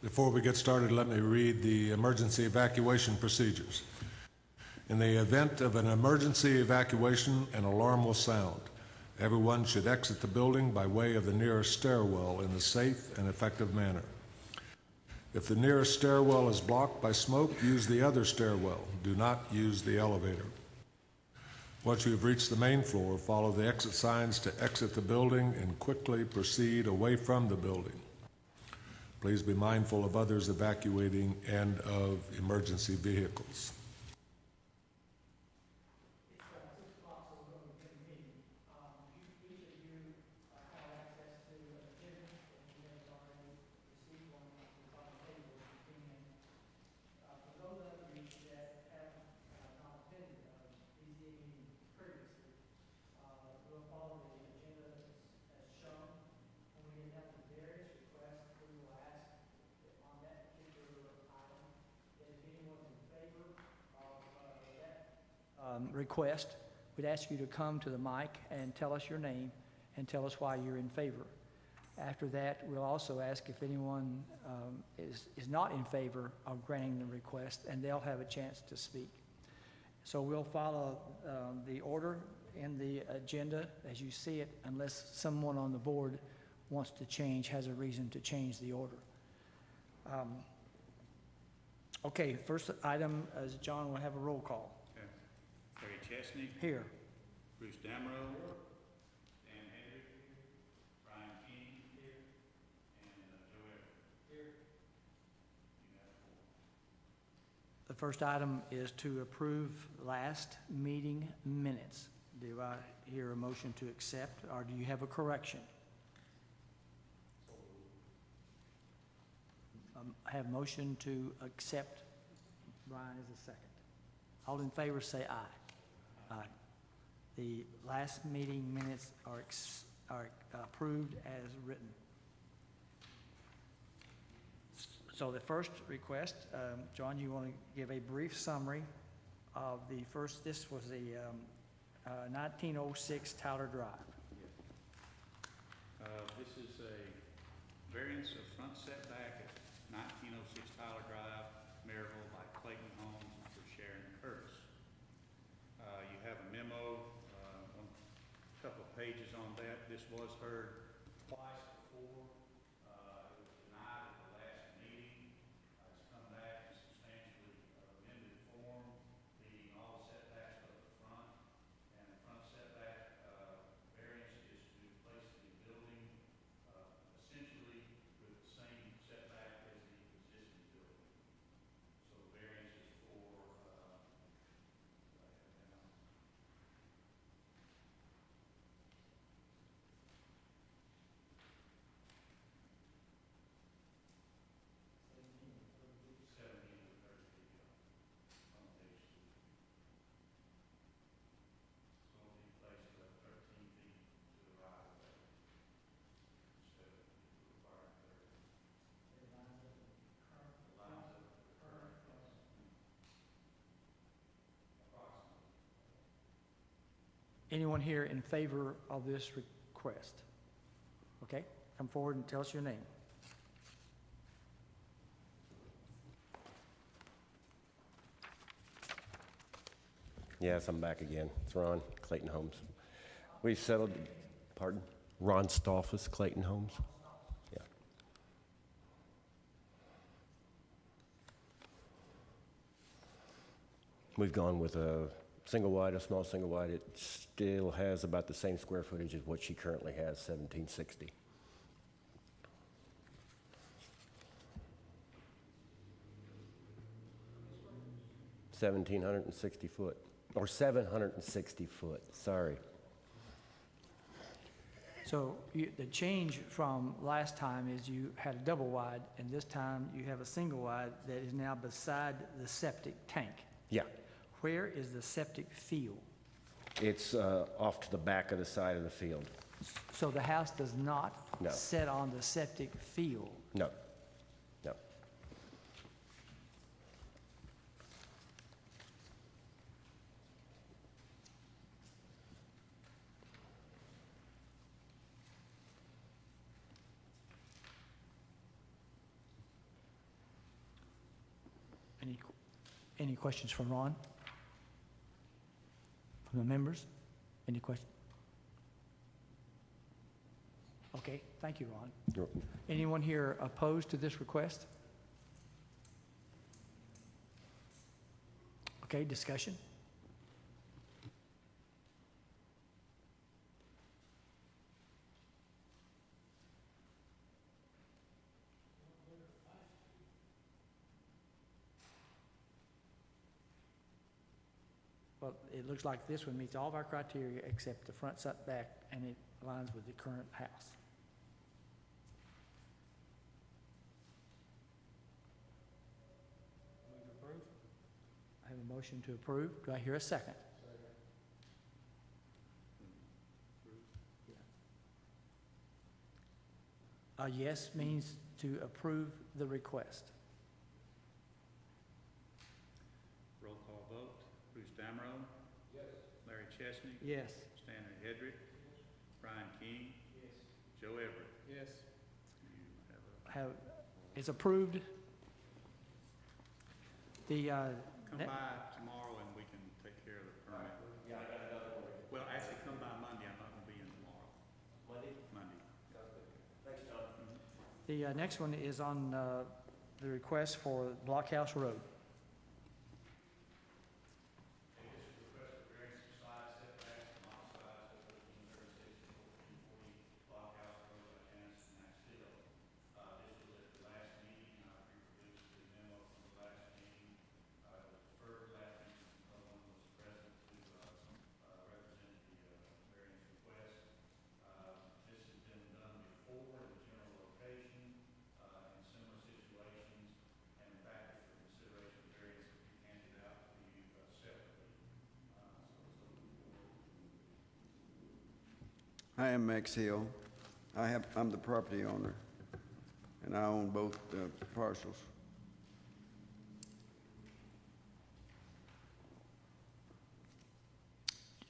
Before we get started, let me read the emergency evacuation procedures. In the event of an emergency evacuation, an alarm will sound. Everyone should exit the building by way of the nearest stairwell in a safe and effective manner. If the nearest stairwell is blocked by smoke, use the other stairwell. Do not use the elevator. Once you have reached the main floor, follow the exit signs to exit the building and quickly proceed away from the building. Please be mindful of others evacuating and of emergency vehicles. Request, we'd ask you to come to the mic and tell us your name and tell us why you're in favor. After that, we'll also ask if anyone is not in favor of granting the request, and they'll have a chance to speak. So we'll follow the order in the agenda as you see it, unless someone on the board wants to change, has a reason to change the order. Okay, first item is John will have a roll call. Terry Chesney. Here. Bruce Damrow. Dan Hedrick. Brian King. Here. And Joe Everett. Here. You have 4. The first item is to approve last meeting minutes. Do I hear a motion to accept, or do you have a correction? I have motion to accept. Brian is a second. All in favor say aye. Aye. The last meeting minutes are approved as written. So the first request, John, you want to give a brief summary of the first, this was the 1906 Tyler Drive. This is a variance of front setback at 1906 Tyler Drive, Maryville by Clayton Homes for Sharon Curtis. You have a memo, a couple of pages on that. This was heard twice before. It was denied at the last meeting. It's come back in substantially amended form, meeting all setbacks of the front. And the front setback variance is to place the building essentially with the same setback as the existing building. So the variance is for 13 feet to the right of way. Anyone here in favor of this request? Okay, come forward and tell us your name. Yes, I'm back again. It's Ron, Clayton Homes. We settled, pardon? Ron Stolfus, Clayton Homes. Yeah. We've gone with a single wide, a small single wide. It still has about the same square footage as what she currently has, 1760. $1,760 or 760 foot, sorry. So the change from last time is you had a double wide, and this time you have a single wide that is now beside the septic tank. Yeah. Where is the septic field? It's off to the back of the side of the field. So the house does not No. sit on the septic field? No, no. Any questions for Ron? From the members? Any questions? Okay, thank you, Ron. You're welcome. Anyone here opposed to this request? Okay, discussion? Well, it looks like this one meets all of our criteria except the front setback, and it aligns with the current house. I have a motion to approve. Do I hear a second? Yes means to approve the request. Roll call vote. Bruce Damrow? Yes. Larry Chesney? Yes. Stanley Hedrick? Brian King? Yes. Joe Everett? Yes. You have It's approved. The, come by tomorrow and we can take care of the permit. Yeah, I got another one. Well, actually, come by Monday. I'm not gonna be in tomorrow. Monday? Monday. Thanks, John. the next one is on the request for Blockhouse Road. I am Max Hill. I'm the property owner, and I own both parcels.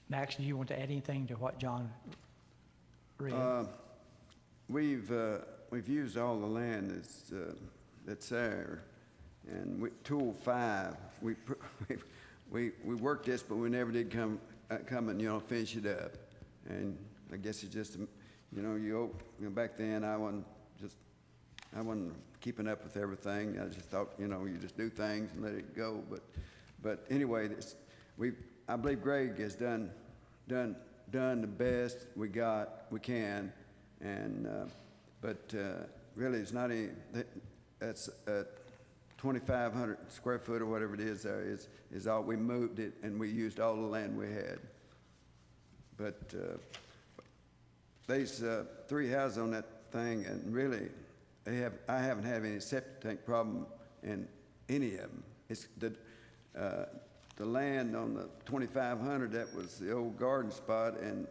Max, do you want to add anything to what John read? We've used all the land that's there, and tool 5, we worked this, but we never did come and finish it up. And I guess it's just back then I wasn't keeping up with everything. I just thought you just do things and let it go. But anyway, I believe Greg has done the best we can, and but really it's not any. That's 2,500 square foot or whatever it is. There is all we moved it, and we used all the land we had. But there's 3 houses on that thing, and really, I haven't had any septic tank problem in any of them. It's the land on the 2,500, that was the old garden spot, and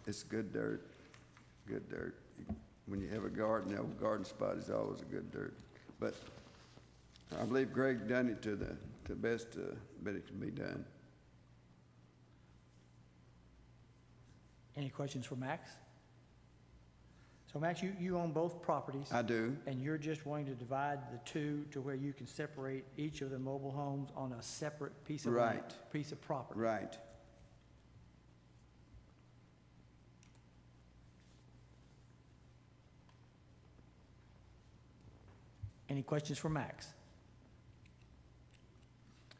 it's good dirt, good dirt. When you have a garden, the old garden spot is always a good dirt. But I believe Greg done it to the best that it can be done. Any questions for Max? So Max, you own both properties. I do. And you're just wanting to divide the two to where you can separate each of the mobile homes on a separate piece of land, piece of property. Right. Any questions for Max?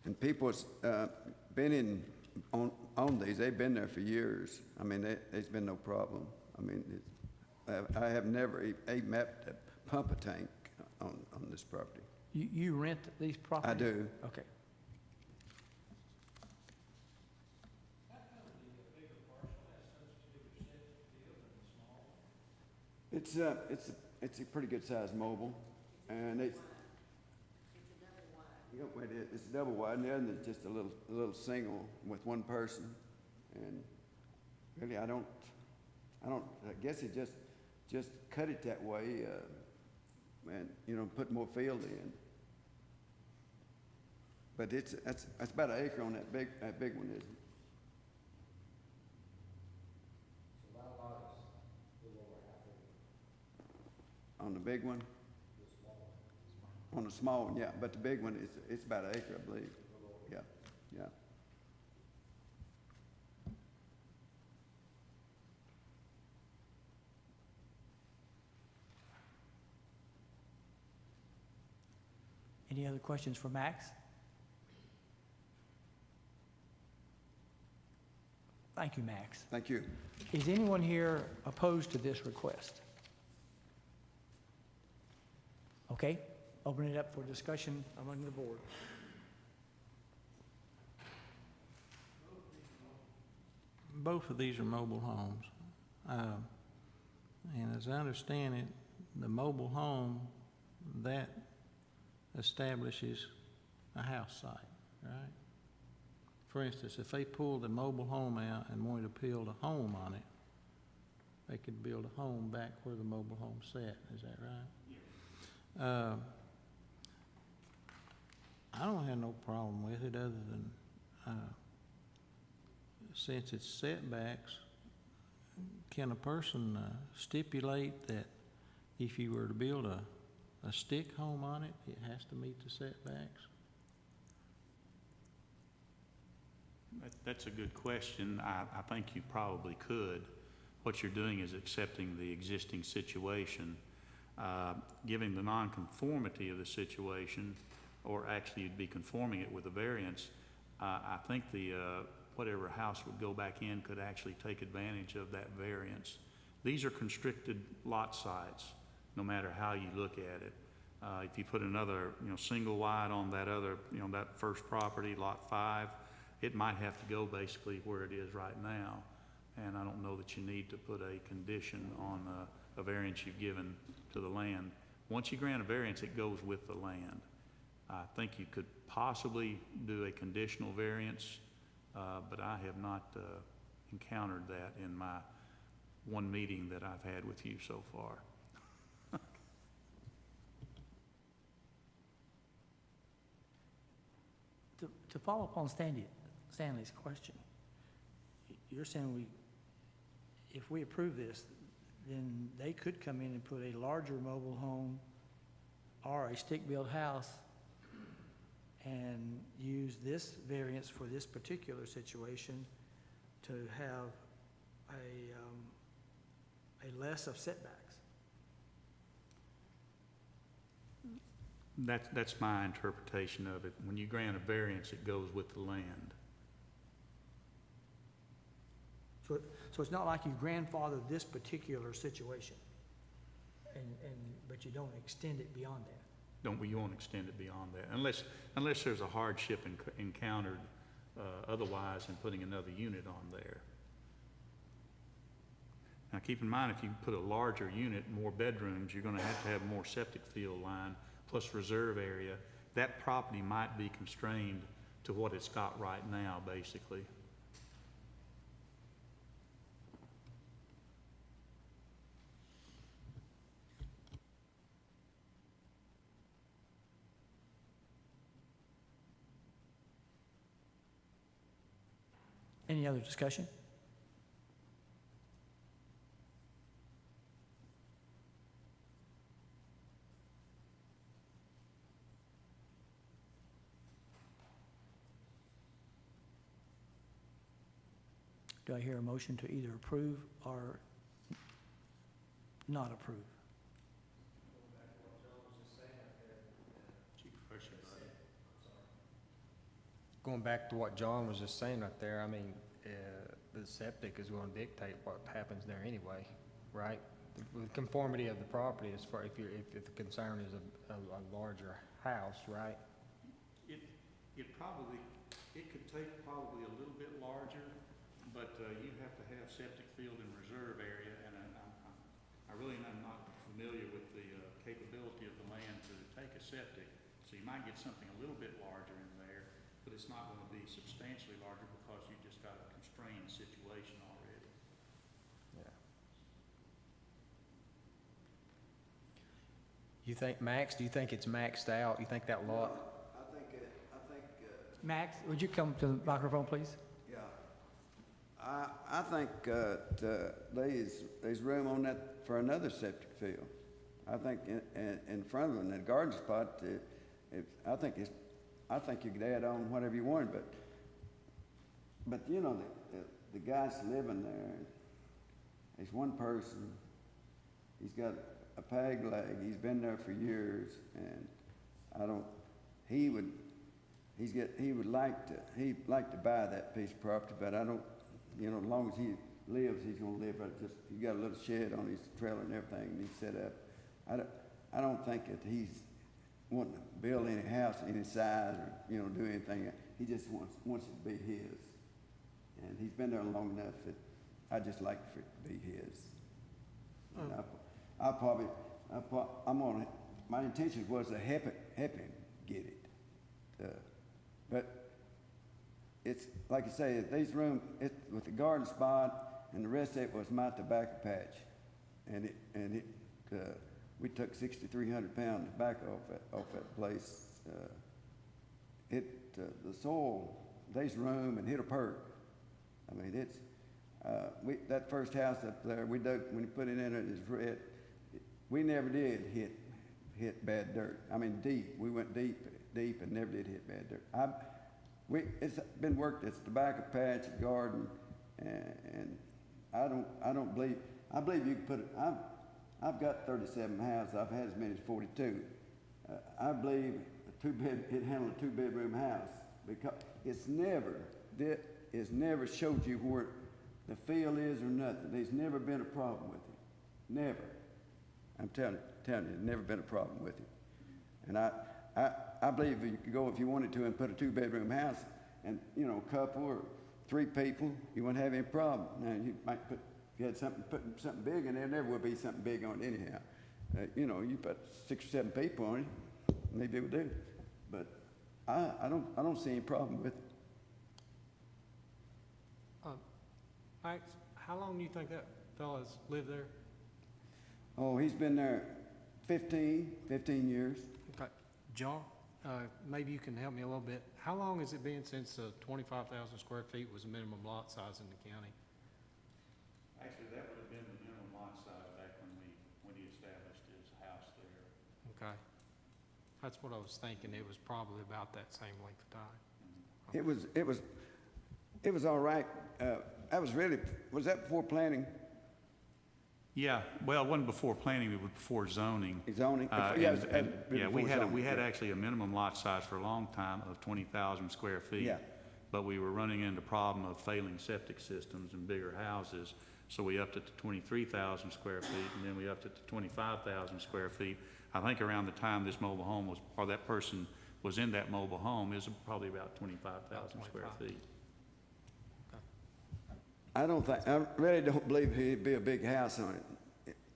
And people's been on these. They've been there for years. I mean, there's been no problem. I mean, I have never even mapped to pump a tank on this property. You rent these properties? I do. Okay. It's a pretty good sized mobile, and it's it's double wide, and the other is just a little single with one person. And really, I guess it just cut it that way, and put more field in. But that's about an acre on that big one, isn't it? So that lot is a little over half acre. On the big one? The small one. On the small one, yeah, but the big one, it's about an acre, I believe. Yeah, yeah. Any other questions for Max? Thank you, Max. Thank you. Is anyone here opposed to this request? Okay, open it up for discussion among the board. Both of these are mobile homes. And as I understand it, the mobile home, that establishes a house site, right? For instance, if they pulled the mobile home out and wanted to build a home on it, they could build a home back where the mobile home sat. Is that right? I don't have no problem with it other than since it's setbacks, can a person stipulate that if you were to build a stick home on it, it has to meet the setbacks? That's a good question. I think you probably could. What you're doing is accepting the existing situation, giving the nonconformity of the situation, or actually you'd be conforming it with a variance. I think the whatever house would go back in could actually take advantage of that variance. These are constricted lot sites, no matter how you look at it. If you put another, single wide on that other, that first property, lot 5, it might have to go basically where it is right now. And I don't know that you need to put a condition on a variance you've given to the land. Once you grant a variance, it goes with the land. I think you could possibly do a conditional variance, but I have not encountered that in my one meeting that I've had with you so far. To follow up on Stanley's question, you're saying if we approve this, then they could come in and put a larger mobile home or a stick-built house and use this variance for this particular situation to have a less of setbacks. That's my interpretation of it. When you grant a variance, it goes with the land. So it's not like you grandfather this particular situation, but you don't extend it beyond that. You won't extend it beyond that, unless there's a hardship encountered otherwise in putting another unit on there. Now keep in mind, if you put a larger unit, more bedrooms, you're going to have more septic field line plus reserve area. That property might be constrained to what it's got right now, basically. Any other discussion? Do I hear a motion to either approve or not approve? Going back to what John was just saying right there, I mean, the septic is going to dictate what happens there anyway, right? The conformity of the property as far if the concern is a larger house, right? It could take probably a little bit larger, but you have to have septic field and reserve area, and I really am not familiar with the capability of the land to take a septic, so you might get something a little bit larger in there, but it's not going to be substantially larger because you just got a constrained situation already. Yeah. You think Max? Do you think it's maxed out? You think that lot? Max, would you come to the microphone, please? Yeah. I think there's room on that for another septic field. I think in front of it, in the garden spot, I think you could add on whatever you wanted, but you know, the guy's living there, he's one person, he's got a peg leg, he's been there for years, and he'd like to buy that piece of property, but I don't, you know, as long as he lives, he's gonna live, he got a little shed on his trailer and everything, and he's set up. I don't think that he's wanting to build any house any size or, you know, do anything. He just wants it to be his. And he's been there long enough that I just like for it to be his. And my intention was to help him get it. But it's, like I say, these rooms, with the garden spot, and the rest of it was my tobacco patch. And we took 6,300 pounds of tobacco off that place. The soil, these room, and hit a perk. I mean, that first house up there, we dug, when you put it in, it is red. We never did hit bad dirt. I mean, deep. We went deep and never did hit bad dirt. It's been worked as tobacco patch, garden, and I believe you can put it. I've got 37 houses. I've had as many as 42. I believe it handled a two-bedroom house because it's never showed you where the field is or nothing. There's never been a problem with it. Never. I'm telling you, there's never been a problem with it. And I believe you could go if you wanted to and put a two-bedroom house and, you know, a couple or 3 people, you wouldn't have any problem. Now, you might if you had put something big in there, never would be something big on it anyhow. You know, you put 6 or 7 people on it, maybe it would do. But I don't see any problem with it. Max, how long do you think that fella's lived there? Oh, he's been there 15 years. Okay. John, maybe you can help me a little bit. How long has it been since 25,000 square feet was the minimum lot size in the county? Actually, that would have been the minimum lot size back when he established his house there. Okay. That's what I was thinking. It was probably about that same length of time. It was all right. Was that before planning? Yeah, well, it wasn't before planning, it was before zoning. Zoning? Yeah, we had yeah. actually a minimum lot size for a long time of 20,000 square feet. Yeah. But we were running into problem of failing septic systems and bigger houses, so we upped it to 23,000 square feet, and then we upped it to 25,000 square feet. I think around the time this mobile home was, or that person was in that mobile home, is probably about 25,000 square feet. I really don't believe he'd be a big house on it.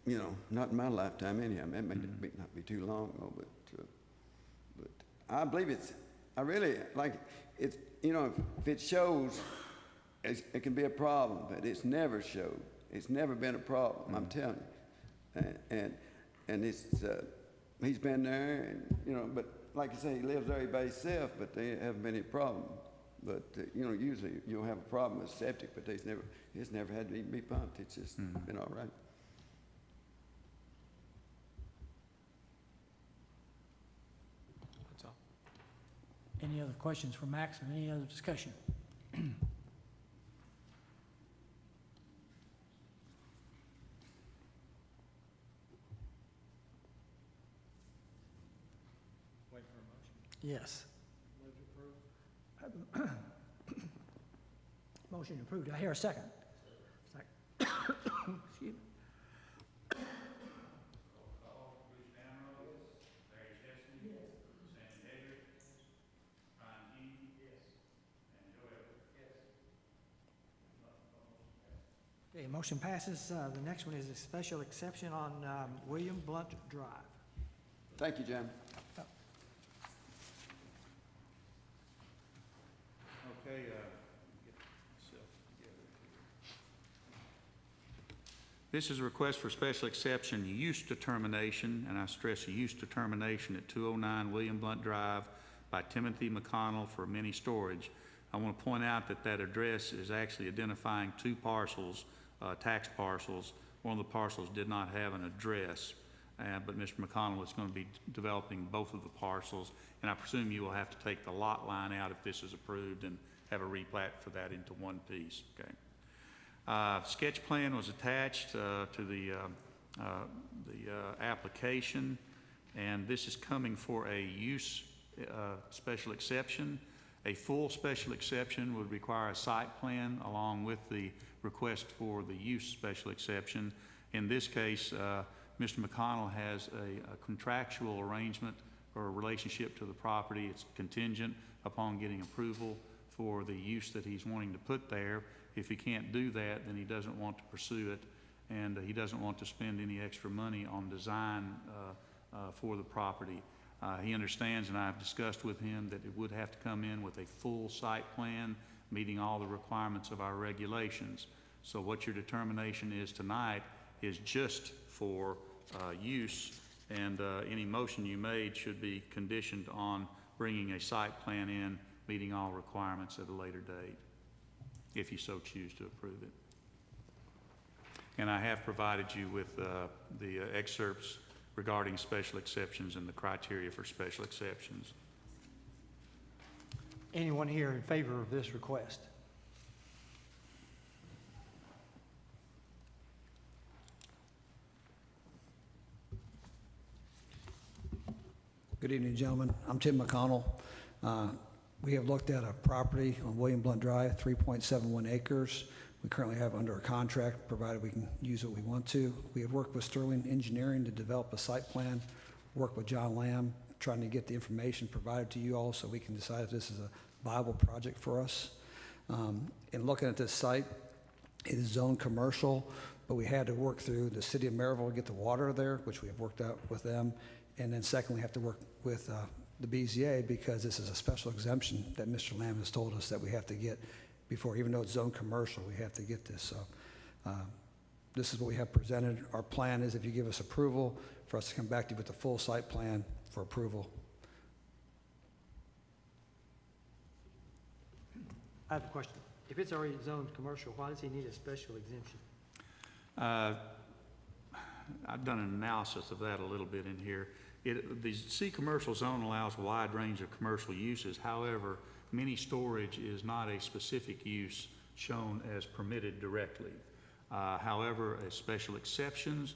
You know, not in my lifetime anyhow. It may not be too long though, but I believe I really like it. You know, if it shows, it can be a problem, but it's never showed. It's never been a problem. I'm telling you. And he's been there, and you know, but like you say, he lives there by himself, but there haven't been any problem. But you know, usually you'll have a problem with septic, but it's never had to even be pumped. It's just been all right. That's all. Any other questions for Max or any other discussion? Wait for a motion. Yes. Motion approved. Do I hear a second? Second. Excuse me. Okay, motion passes. The next one is a special exception on William Blount Drive. Thank you, Jim. Okay, get myself together here. This is a request for special exception use determination, and I stress use determination at 209 William Blount Drive by Timothy McConnell for mini storage. I want to point out that address is actually identifying 2 parcels, tax parcels. One of the parcels did not have an address. but Mr. McConnell is going to be developing both of the parcels, and I presume you will have to take the lot line out if this is approved and have a replat for that into one piece, okay? Sketch plan was attached to the application, and this is coming for a use special exception. A full special exception would require a site plan along with the request for the use special exception. In this case, Mr. McConnell has a contractual arrangement or a relationship to the property. It's contingent upon getting approval for the use that he's wanting to put there. If he can't do that, then he doesn't want to pursue it, and he doesn't want to spend any extra money on design for the property. He understands, and I've discussed with him, that it would have to come in with a full site plan meeting all the requirements of our regulations. So what your determination is tonight is just for use, and any motion you made should be conditioned on bringing a site plan in meeting all requirements at a later date, if you so choose to approve it. And I have provided you with the excerpts regarding special exceptions and the criteria for special exceptions. Anyone here in favor of this request? Good evening, gentlemen. I'm Tim McConnell. We have looked at a property on William Blount Drive, 3.71 acres. We currently have under a contract, provided we can use what we want to. We have worked with Sterling Engineering to develop a site plan, worked with John Lamb, trying to get the information provided to you all so we can decide if this is a viable project for us. In looking at this site, it is zoned commercial, but we had to work through the city of Maryville to get the water there, which we have worked out with them. And then secondly, have to work with the BZA because this is a special exemption that Mr. Lamb has told us that we have to get before, even though it's zone commercial, we have to get this. So this is what we have presented. Our plan is, if you give us approval, for us to come back to you with the full site plan for approval. I have a question. If it's already zoned commercial, why does he need a special exemption? I've done an analysis of that a little bit in here. The C commercial zone allows a wide range of commercial uses. However, mini storage is not a specific use shown as permitted directly. However, as special exceptions,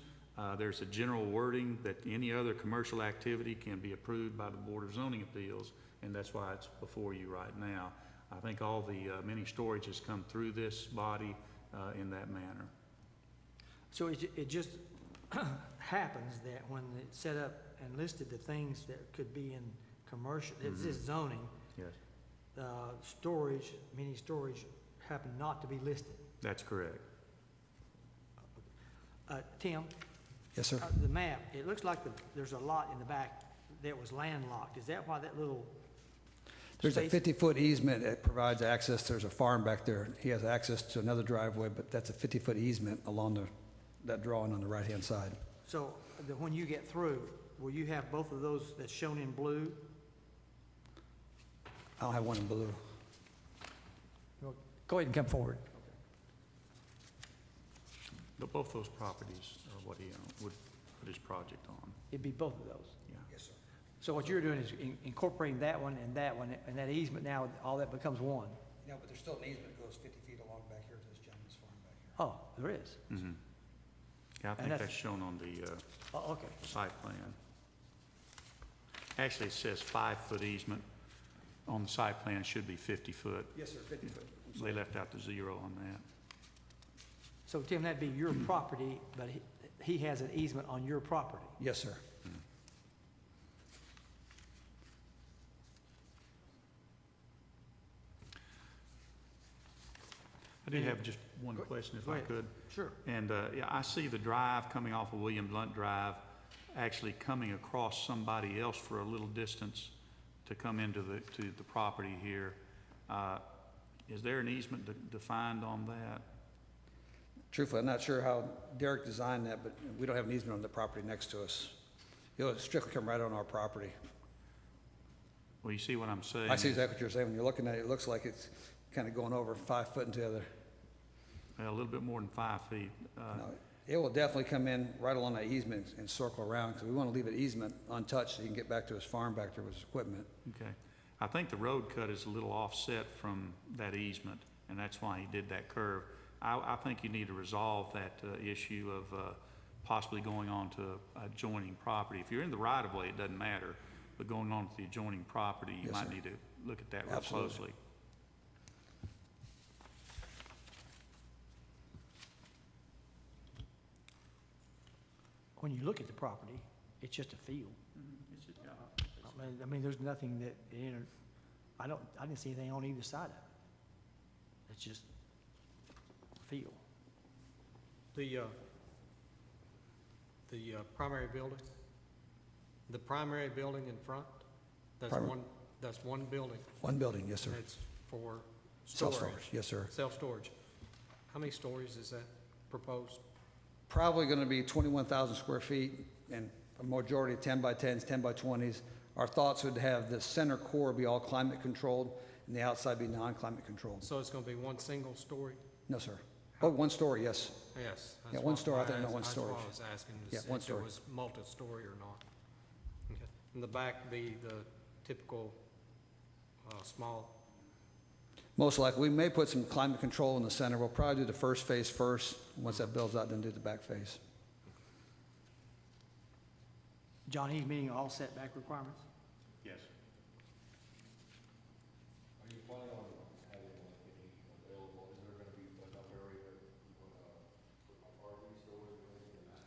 there's a general wording that any other commercial activity can be approved by the Board of Zoning Appeals, and that's why it's before you right now. I think all the mini storage has come through this body in that manner. So it just happens that when it's set up and listed the things that could be in commercial, it's this zoning, Yes, storage, mini storage happen not to be listed. that's correct. Tim? Yes, sir. The map, it looks like there's a lot in the back that was landlocked. Is that why that little There's a space- 50-foot easement that provides access. There's a farm back there. He has access to another driveway, but that's a 50-foot easement along that drawing on the right-hand side. So when you get through, will you have both of those that's shown in blue? I'll have one in blue. Well, go ahead and come forward. But both those properties are what he would put his project on. It'd be both of those. Yeah. Yes, sir. So what you're doing is incorporating that one, and that easement now, all that becomes one. No, but there's still an easement that goes 50 feet along back here to this gentleman's farm back here. Oh, there is? Mm-hmm. Yeah, I think that's- that's shown on the Oh, okay. site plan. Actually, it says 5-foot easement. On the site plan, it should be 50-foot. Yes, sir, 50 foot. They left out the 0 on that. So Tim, that'd be your property, but he has an easement on your property. Yes, sir. I do have just one question, if Go I ahead. could. Sure. And yeah, I see the drive coming off of William Blount Drive actually coming across somebody else for a little distance to come into the property here. Is there an easement defined on that? Truthfully, I'm not sure how Derek designed that, but we don't have an easement on the property next to us. It'll strictly come right on our property. Well, you see what I'm saying? I see exactly what you're saying. When you're looking at it, it looks like it's kind of going over 5 foot into the other. A little bit more than 5 feet. No, It will definitely come in right along that easement and circle around, because we want to leave an easement untouched so he can get back to his farm, back to his equipment. Okay. I think the road cut is a little offset from that easement, and that's why he did that curve. I think you need to resolve that issue of possibly going on to adjoining property. If you're in the right-of-way, it doesn't matter, but going on to the adjoining property, you Yes, might sir. need to look at that real Absolutely. closely. When you look at the property, it's just a field. I mean, there's nothing that, you know, I didn't see anything on either side of it. It's just a field. The primary building, the primary building in front, Primary- that's one building. One building, yes, sir. And it's for Self-storage, storage, yes, sir. self-storage. How many stories is that proposed? Probably going to be 21,000 square feet, and a majority of 10 by 10s, 10 by 20s. Our thoughts would have the center core be all climate controlled, and the outside be non-climate controlled. So it's gonna be one single story? No, sir. Oh, one story, yes. Yes. Yeah, that's one what story, I think, asked- no, one That's storage. what I was asking, Yeah, is one if there story. was multi-story or not. Okay. In the back, the typical, small, Most likely, we may put some climate control in the center. We'll probably do the first phase first. Once that builds out, then do the back phase. John, he's meeting all setback requirements? Yes. Are you planning on having like any available, is there gonna be enough area for RV storage or anything in that?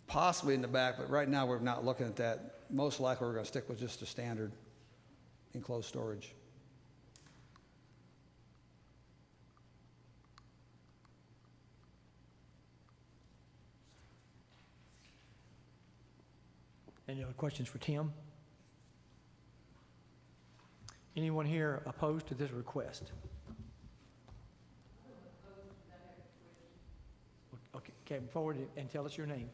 Possibly in the back, but right now, we're not looking at that. Most likely, we're going to stick with just the standard enclosed storage. Any other questions for Tim? Anyone here opposed to this request? Okay, come forward and tell us your name.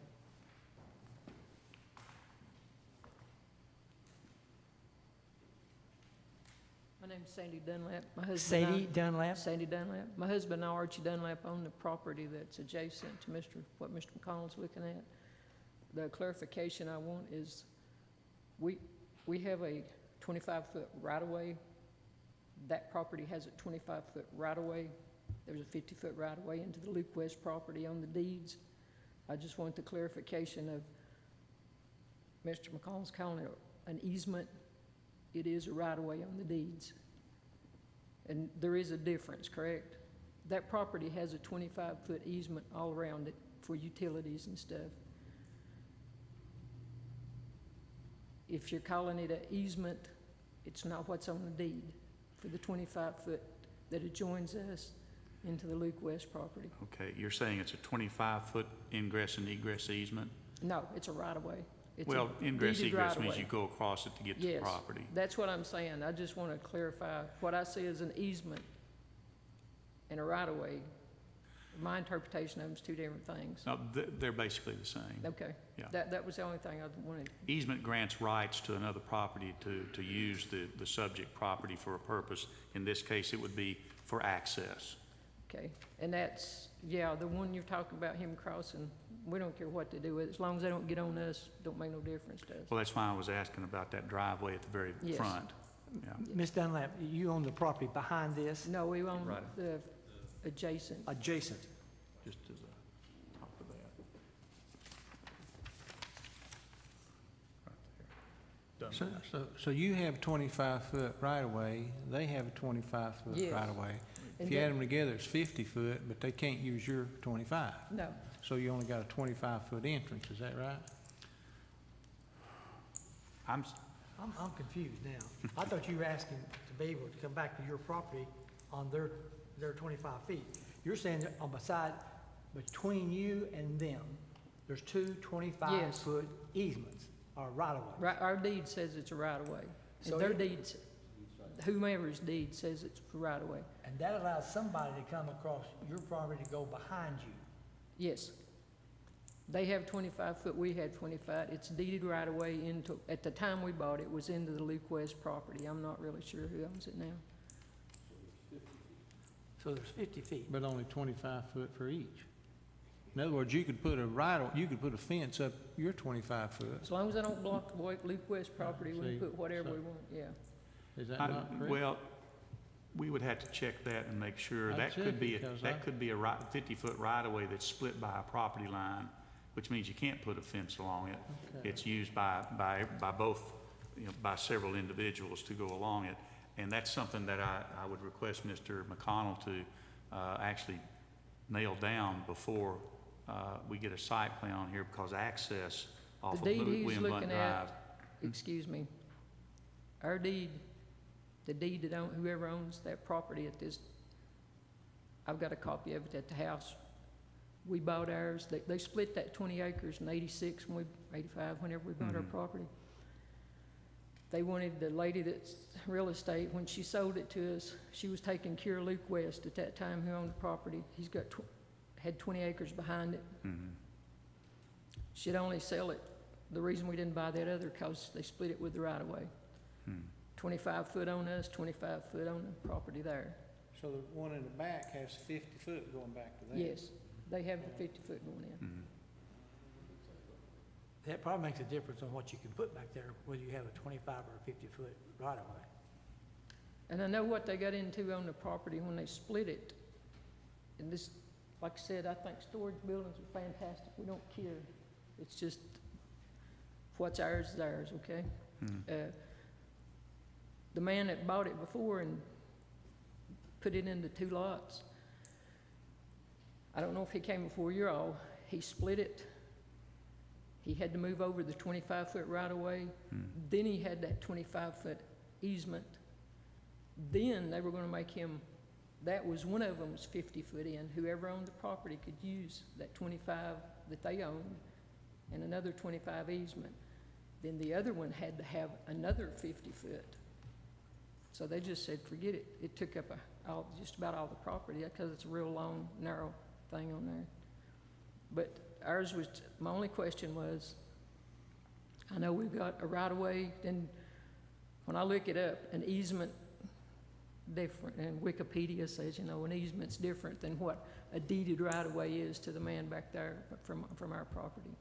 My name's Sandy Dunlap. My husband and I- Sadie Dunlap? Sandy Dunlap. My husband and I, Archie Dunlap, own the property that's adjacent to what Mr. McConnell's looking at. The clarification I want is, we have a 25-foot right-of-way. That property has a 25-foot right-of-way. There's a 50-foot right-of-way into the Luke West property on the deeds. I just want the clarification of, Mr. McConnell's calling it an easement. It is a right-of-way on the deeds. And there is a difference, correct? That property has a 25-foot easement all around it for utilities and stuff. If you're calling it an easement, it's not what's on the deed for the 25-foot that adjoins us into the Luke West property. Okay, you're saying it's a 25-foot ingress and egress easement? No, it's a right-of-way. It's a Well, ingress deeded egress means right-of-way. you go across it to get to the Yes, property. that's what I'm saying. I just want to clarify, what I see as an easement and a right-of-way, my interpretation of them is two different things. No, they're basically the same. Okay. Yeah. That was the only thing I wanted. Easement grants rights to another property to use the subject property for a purpose. In this case, it would be for access. Okay, and that's, yeah, the one you're talking about, him crossing, we don't care what they do with it, as long as they don't get on us, don't make no difference to us. Well, that's why I was asking about that driveway at the very Yes. front. Yeah. Ms. Dunlap, you own the property behind this, No, we own Right. the adjacent. adjacent. Just to the top of that. Right there. So you have 25-foot right-of-way, they have a 25-foot Yes. right-of-way. If And you then- add them together, it's 50-foot, but they can't use your 25. No, So you only got a 25-foot entrance, is that right? I'm I'm confused now. I thought you were asking to be able to come back to your property on their 25 feet. You're saying that on the side, between you and them, there's two 25-foot easements, or right-of-way. right, our deed says it's a right-of-way. So And their it- deeds, whomever's deed says it's a right-of-way. And that allows somebody to come across your property to go behind you. Yes. They have 25-foot, we had 25. It's deeded right-of-way into, at the time we bought it, was into the Luke West property. I'm not really sure who owns it now. So there's 50 feet. But only 25 foot for each. In other words, you could put a fence up your 25 foot. As long as I don't block the Luke West property, we See, can put whatever so- we want, yeah. Is that not correct? Well, we would have to check that and make sure. I'd That check could be, it, 'cause that could be a 50-foot right-of-way that's split by a property line, which means you can't put a fence along it. Okay. It's used by both, by several individuals to go along it. And that's something that I would request Mr. McConnell to actually nail down before we get a site plan on here, because access off of The deed he's William Blount looking Drive. at, excuse me, our deed, the deed that whoever owns that property at this, I've got a copy of it at the house. We bought ours, they split that 20 acres in 86, 85, whenever we bought our property. They wanted, the lady that's real estate, when she sold it to us, she was taking care of Luke West at that time, who owned the property. He's got, had 20 acres behind it. She'd only sell it, the reason we didn't buy that other, because they split it with the right-of-way. 25 foot on us, 25 foot on the property there. So the one in the back has 50 foot going back to that? Yes, they have the 50 foot going in. That probably makes a difference on what you can put back there, whether you have a 25 or a 50-foot right-of-way. And I know what they got into on the property when they split it. And this, like I said, I think storage buildings are fantastic. We don't care. It's just, what's ours is ours, okay? The man that bought it before and put it into 2 lots, I don't know if he came before you all, he split it. He had to move over the 25-foot right-of-way. Then he had that 25-foot easement. Then they were gonna make him, that was, one of them was 50 foot in. Whoever owned the property could use that 25 that they owned and another 25 easement. Then the other one had to have another 50 foot. So they just said, forget it. It took up just about all the property, because it's a real long, narrow thing on there. But ours was, my only question was, I know we've got a right-of-way, then when I look it up, an easement different, and Wikipedia says, an easement's different than what a deeded right-of-way is to the man back there from our property.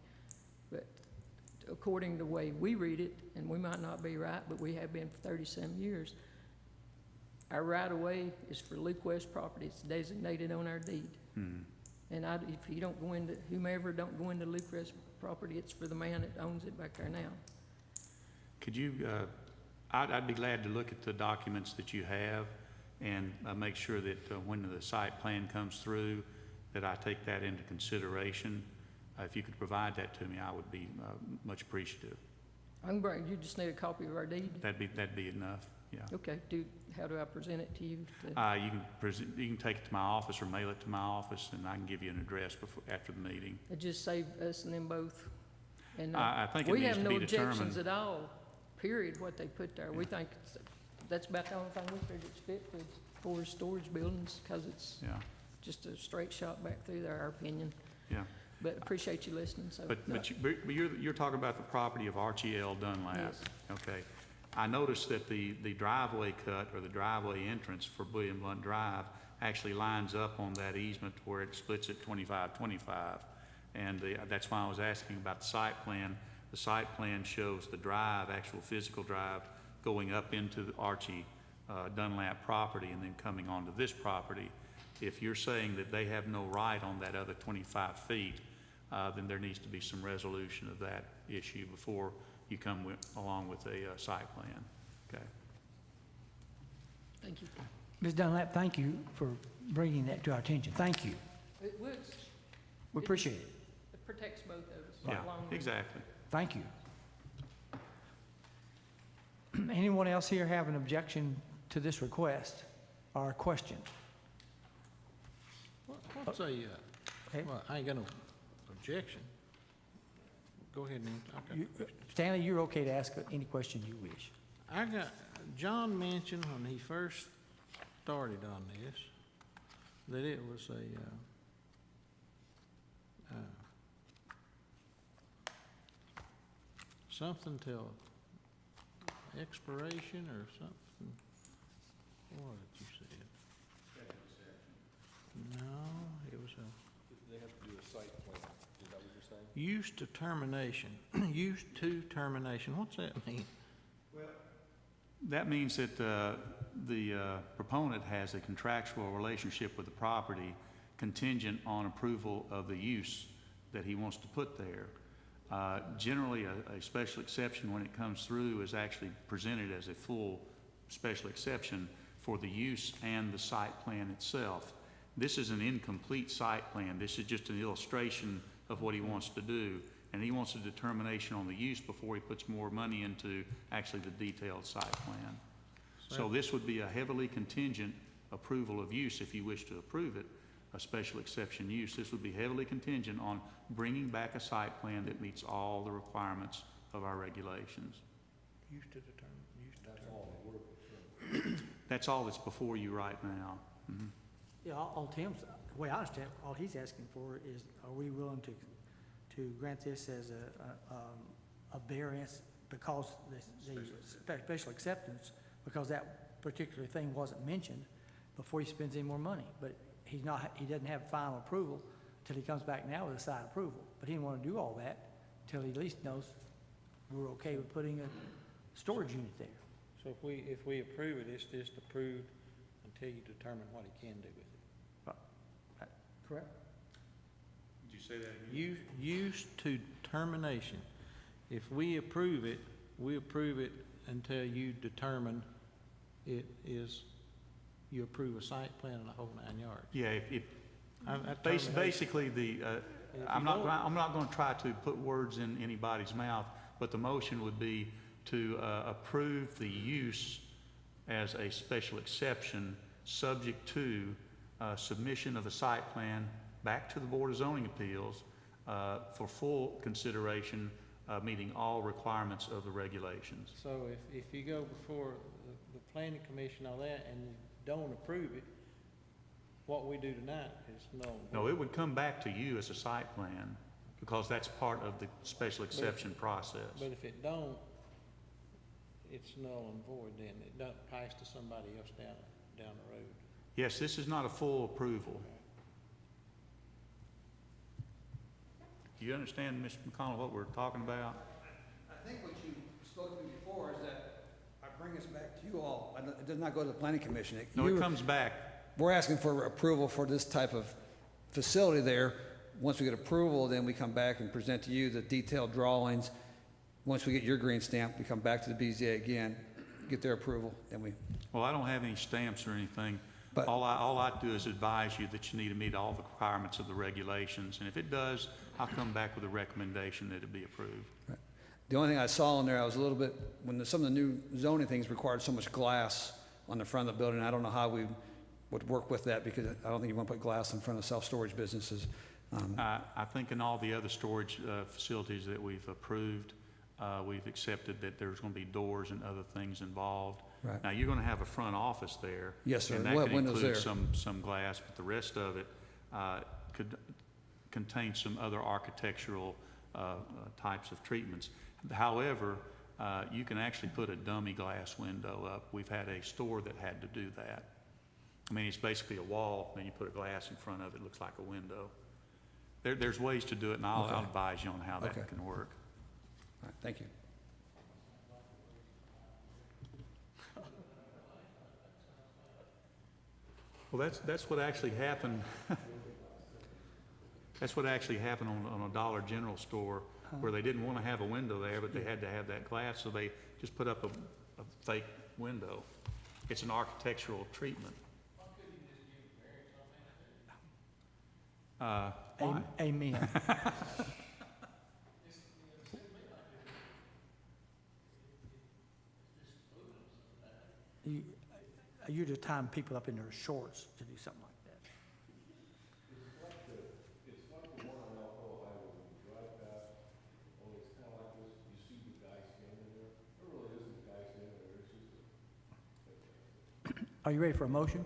But according to the way we read it, and we might not be right, but we have been for 30-some years, our right-of-way is for Luke West property. It's designated on our deed. And if you don't go into, whomever don't go into Luke West property, it's for the man that owns it back there now. Could you, I'd be glad to look at the documents that you have and make sure that when the site plan comes through, that I take that into consideration. If you could provide that to me, I would be much appreciative. I can bring, you just need a copy of our deed? That'd be enough, yeah. Okay, how do I present it to you? You can take it to my office or mail it to my office, and I can give you an address after the meeting. It just saved us and them both. And I think it we needs have to no be objections determined. at all, period, what they put there. We think that's about the only thing we figured it's fit for storage buildings, because it's Yeah, just a straight shot back through there, our opinion. yeah. But appreciate you listening, so. But you're talking about the property of Archie L. Dunlap? Yes. Okay. I noticed that the driveway cut, or the driveway entrance for William Blount Drive, actually lines up on that easement where it splits at 25-25. And that's why I was asking about the site plan. The site plan shows the drive, actual physical drive, going up into the Archie Dunlap property and then coming onto this property. If you're saying that they have no right on that other 25 feet, then there needs to be some resolution of that issue before you come along with a site plan. Okay. Thank you. Ms. Dunlap, thank you for bringing that to our attention. Thank you. It was, We appreciate it. it protects both of us. Yeah, along with- exactly. Thank you. Anyone else here have an objection to this request or a question? What's a, Okay. well, I ain't got no objection. Go ahead, Nancy. Okay. Stanley, you're okay to ask any question you wish. John mentioned when he first started on this, that it was something till expiration or something. What did you say? No, it was they have to do a site plan, is that what you're saying? Use to termination, use to termination, what's that mean? That means that the proponent has a contractual relationship with the property contingent on approval of the use that he wants to put there. Generally, a special exception when it comes through is actually presented as a full special exception for the use and the site plan itself. This is an incomplete site plan. This is just an illustration of what he wants to do. And he wants a determination on the use before he puts more money into actually the detailed site plan. So this would be a heavily contingent approval of use if you wish to approve it, a special exception use. This would be heavily contingent on bringing back a site plan that meets all the requirements of our regulations. Use to determine, use to determine. That's all that's before you right now. Mhm. Yeah, all Tim's, the way I understand, all he's asking for is, are we willing to grant this as a variance because the special acceptance, because that particular thing wasn't mentioned before he spends any more money. But he doesn't have final approval until he comes back now with a site approval. But he didn't want to do all that until he at least knows we're okay with putting a storage unit there. So if we approve it, it's just approved until you determine what he can do with it. Correct? Did you say that again? Use to termination. If we approve it until you determine it is, you approve a site plan and the whole 9 yards. Yeah, basically I'm not going to try to put words in anybody's mouth, but the motion would be to approve the use as a special exception subject to submission of a site plan back to the Board of Zoning Appeals for full consideration, meeting all requirements of the regulations. So if you go before the planning commission, all that, and you don't approve it, what we do tonight is null. No, it would come back to you as a site plan because that's part of the special exception process. But if it don't, it's null and void then. It doesn't pass to somebody else down the road. Yes, this is not a full approval. Do you understand, Mr. McConnell, what we're talking about? I think what you spoke to me before is that I bring us back to you all. It does not go to the planning commission. No, it comes back. We're asking for approval for this type of facility there. Once we get approval, then we come back and present to you the detailed drawings. Once we get your green stamp, we come back to the BZA again, get their approval, then we... Well, I don't have any stamps or anything. But all I do is advise you that you need to meet all the requirements of the regulations. And if it does, I'll come back with a recommendation that it be approved. Right. The only thing I saw in there, I was a little bit, when some of the new zoning things required so much glass on the front of the building, I don't know how we would work with that because I don't think you want to put glass in front of self-storage businesses. I think in all the other storage facilities that we've approved, we've accepted that there's going to be doors and other things involved. Right. Now, you're going to have a front office there. Yes, sir. And that We'll could have windows include there. some glass, but the rest of it could contain some other architectural types of treatments. However, you can actually put a dummy glass window up. We've had a store that had to do that. I mean, it's basically a wall, and you put a glass in front of it, looks like a window. There's ways to do it, and I'll advise you on how that can work. All right, thank you. Well, that's what actually happened. That's what actually happened on a Dollar General store where they didn't want to have a window there, but they had to have that glass, so they just put up a fake window. It's an architectural treatment. Why? Amen. You're just tying people up in their shorts to do something like that. It's like the one on Alcoa Highway, when you drive past, only it's kind of like this, you see the guy standing there. There really isn't a guy standing there, it's just Are you ready for a motion?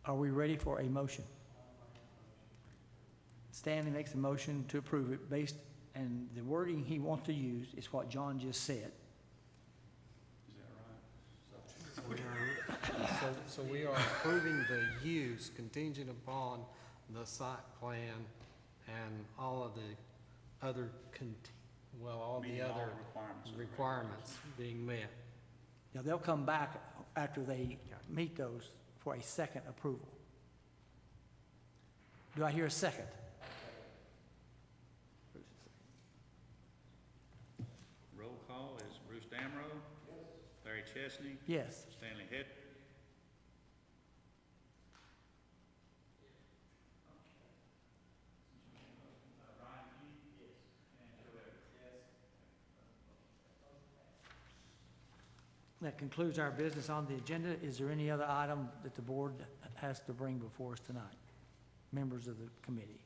Are we ready for a motion? Stanley makes a motion to approve it based, and the wording he wants to use is what John just said. Is that right? So we are approving the use contingent upon the site plan and all of the other, all the Meeting all other the requirements of the requirements being met. Now, they'll come back after they meet those for a second approval. Do I hear a second? Roll call is Bruce Damrow. Larry Chesney. Yes. Stanley Head. That concludes our business on the agenda. Is there any other item that the board has to bring before us tonight? Members of the committee?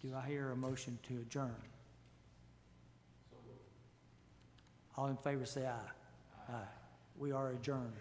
Do I hear a motion to adjourn? All in favor say aye. Aye. We are adjourned.